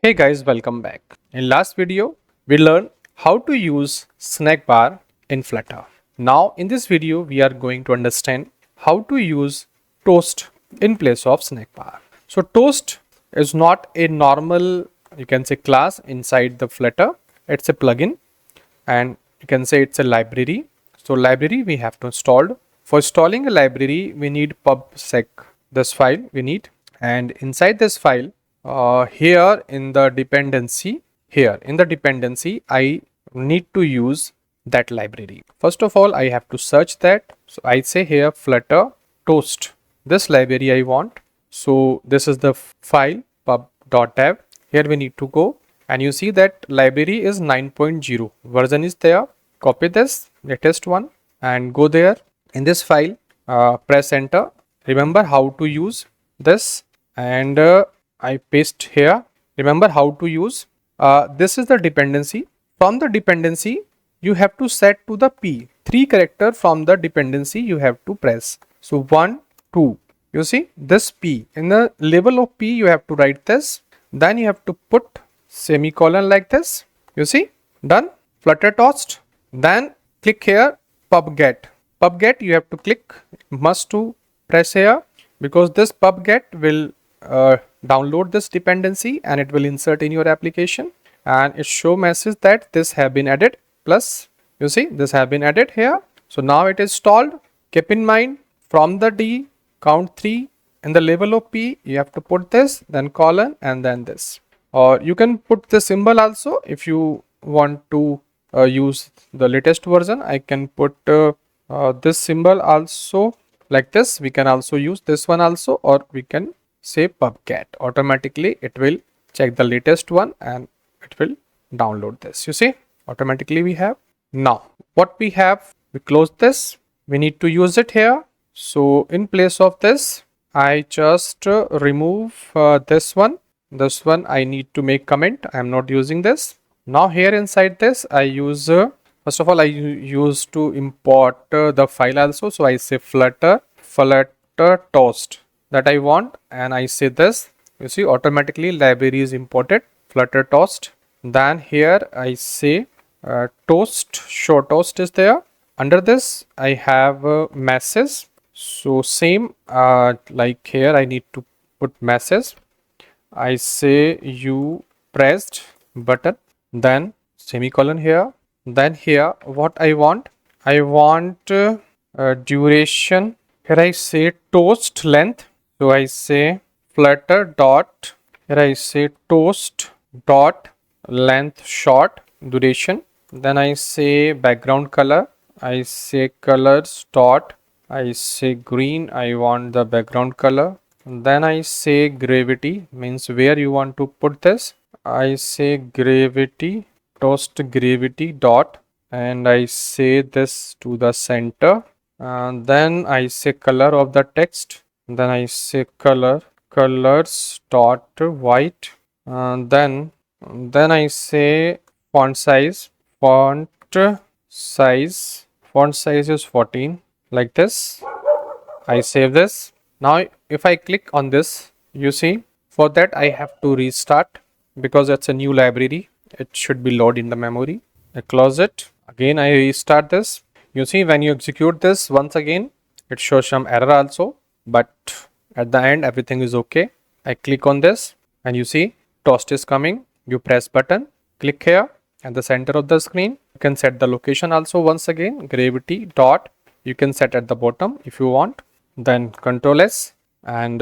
Hey guys, welcome back. In last video, we learned how to use snack bar in Flutter. Now in this video, we are going to understand how to use toast in place of snack bar. So toast is not a normal, you can say class inside the Flutter. It's a plugin and you can say it's a library. So library we have to install. For installing a library, we need pubsec. This file we need, and inside this file, here in the dependency, I need to use that library. First of all, I have to search that. So I say here Flutter toast. This library I want. So this is the file pub.dev. Here we need to go, and you see that library is 9.0 version is there. Copy this latest one and go there in this file, press enter. Remember how to use this, and I paste here. Remember how to use this is the dependency. From the dependency you have to set to the p, 3 character from the dependency you have to press. So 1 2, you see this p, in the label of p you have to write this, then you have to put semicolon like this. You see, done. Flutter toast. Then click here pubget. Pubget you have to click, must to press here, because this pubget will download this dependency and it will insert in your application, and it show message that this have been added plus. You see this have been added here. So now it is installed. Keep in mind, from the D count 3 in the label of P you have to put this, then colon, and then this, or you can put the symbol also if you want to use the latest version. I can put this symbol also like this. We can also use this one also, or we can say pubget. Automatically it will check the latest one and it will download this. You see, automatically we have. Now what we have, we close this. We need to use it here. So in place of this, I just remove this one. This one I need to make comment. I am not using this. Now here inside this I use first of all I use to import the file also. So I say flutter toast that I want, and I say this. You see, automatically library is imported, flutter toast. Then here I say toast, show toast is there. Under this I have message. So same like here I need to put message. I say you pressed button, then semicolon here. Then here what I want duration. Here I say toast length. So I say flutter dot, here I say toast dot length short duration. Then I say background color. I say colors dot, I say green. I want the background color. Then I say gravity, means where you want to put this. I say gravity, toast gravity dot, and I say this to the center. And then I say color of the text. Then I say colors dot white. And then I say font size. Font size is 14, like this. I save this. Now if I click on this, you see, for that I have to restart because it's a new library. It should be loaded in the memory. I close it. Again I restart this. You see, when you execute this once again, it shows some error also, but at the end everything is okay. I click on this and you see toast is coming. You press button, click here at the center of the screen. You can set the location also once again, gravity dot. You can set at the bottom if you want. Then Control S, and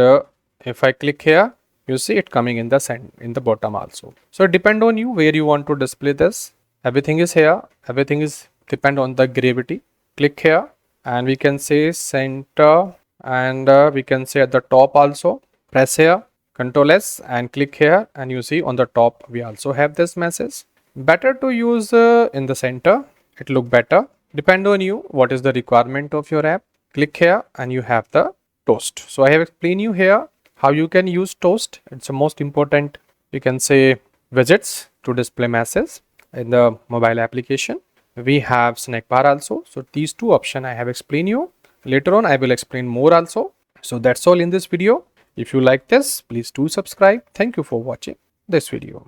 if I click here, you see it coming in the bottom also. So it depend on you where you want to display this. Everything is here. Everything is depend on the gravity. Click here and we can say center, and we can say at the top also. Press here, Control S, and click here, and you see on the top we also have this message. Better to use in the center. It look better. Depend on you what is the requirement of your app. Click here and you have the toast. So I have explained you here how you can use toast. It's the most important, you can say, widgets to display messages in the mobile application. We have snack bar also. So these two options I have explained you. Later on I will explain more also. So that's all in this video. If you like this, please do subscribe. Thank you for watching. this video.